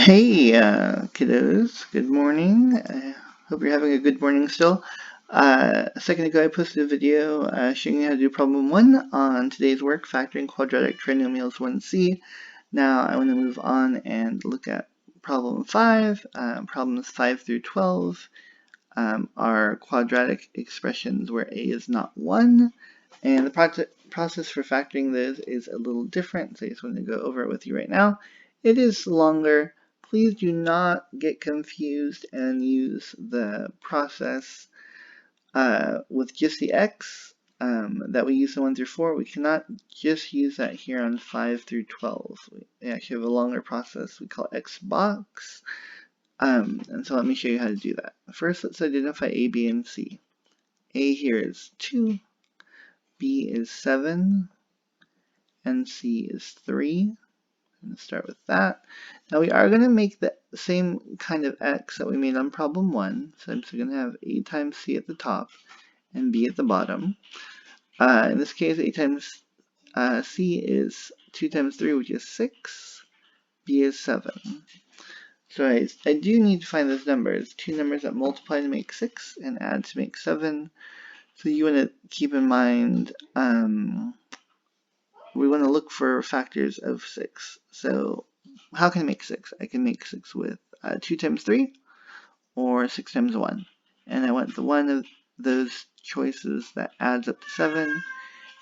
Hey, kiddos. Good morning. I hope you're having a good morning still. A second ago, I posted a video showing you how to do problem 1 on today's work, factoring quadratic trinomials 1c. Now, I want to move on and look at problem 5. Problems 5 through 12 are quadratic expressions where a is not 1. And the process for factoring those is a little different, so I just want to go over it with you right now. It is longer. Please do not get confused and use the process with just the x that we use in 1 through 4. We cannot just use that here on 5 through 12. We actually have a longer process we call x box. And so let me show you how to do that. First, let's identify a, b, and c. A here is 2. B is 7, and C is 3. I'm going to start with that. Now we are going to make the same kind of x that we made on problem 1. So I'm just going to have A times C at the top and B at the bottom. In this case, A times C is 2 times 3, which is 6. B is 7. So I do need to find those numbers. Two numbers that multiply to make 6 and add to make 7. So you want to keep in mind we want to look for factors of 6. So how can I make 6? I can make 6 with 2 times 3 or 6 times 1. And I want the one of those choices that adds up to 7.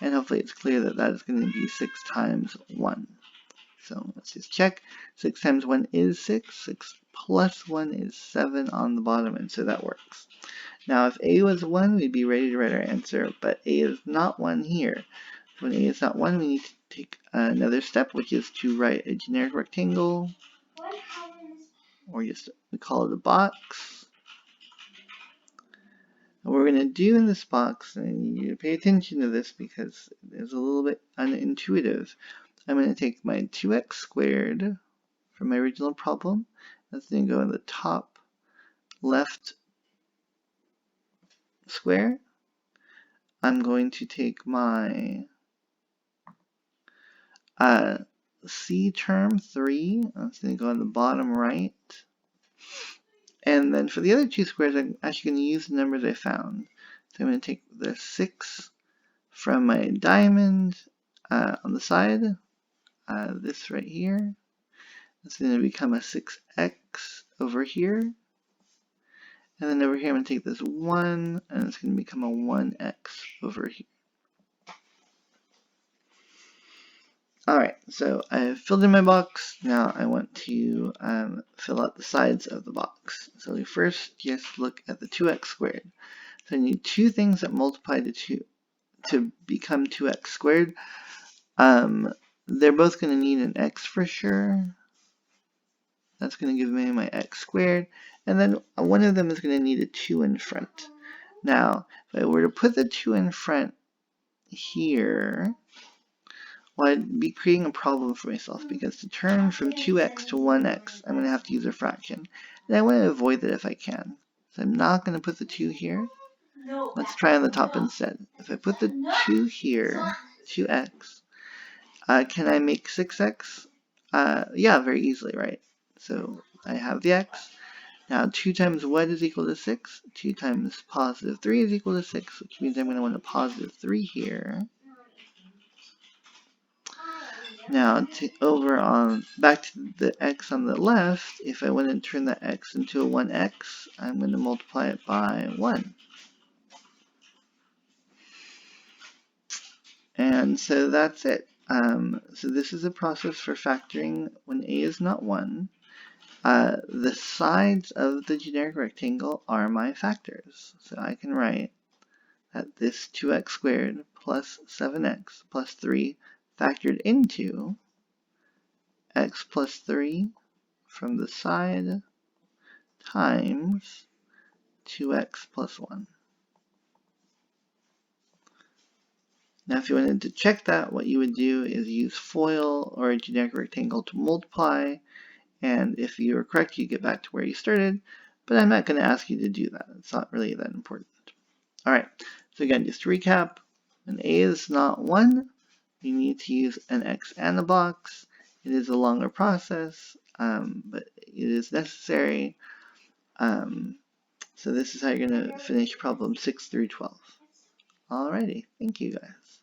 And hopefully it's clear that that is going to be 6 times 1. So let's just check. 6 times 1 is 6. 6 plus 1 is 7 on the bottom, and so that works. Now if A was 1, we'd be ready to write our answer, but A is not 1 here. So when A is not 1, we need to take another step, which is to write a generic rectangle, or just we call it a box. And what we're going to do in this box, and I need you to pay attention to this because it's a little bit unintuitive. I'm going to take my 2x squared from my original problem. That's going to go in the top left square. I'm going to take my C term 3. That's going to go on the bottom right. And then for the other two squares, I'm actually going to use the numbers I found. So I'm going to take the 6 from my diamond on the side, this right here. It's going to become a 6x over here. And then over here, I'm going to take this 1, and it's going to become a 1x over here. Alright, so I've filled in my box. Now I want to fill out the sides of the box. So we first just look at the 2x squared. So I need two things that multiply to become 2x squared. They're both going to need an x for sure. That's going to give me my x squared. And then one of them is going to need a 2 in front. Now, if I were to put the 2 in front here, well, I'd be creating a problem for myself because to turn from 2x to 1x, I'm going to have to use a fraction. And I want to avoid that if I can. So I'm not going to put the 2 here. Let's try on the top instead. If I put the 2 here, 2x, can I make 6x? Yeah, very easily, right? So I have the x. Now 2 times what is equal to 6? 2 times positive 3 is equal to 6, which means I'm going to want a positive 3 here. Now back to the x on the left, if I want to turn that x into a 1x, I'm going to multiply it by 1. And so that's it. So this is a process for factoring when a is not 1. The sides of the generic rectangle are my factors. So I can write that this 2x squared plus 7x plus 3 factored into x plus 3 from the side times 2x plus 1. Now if you wanted to check that, what you would do is use FOIL or a generic rectangle to multiply, and if you were correct, you get back to where you started, but I'm not going to ask you to do that. It's not really that important. Alright, so again, just to recap, when a is not 1, you need to use an x and a box. It is a longer process, but is necessary. So this is how you're going to finish problem 6 through 12. Alrighty, thank you guys.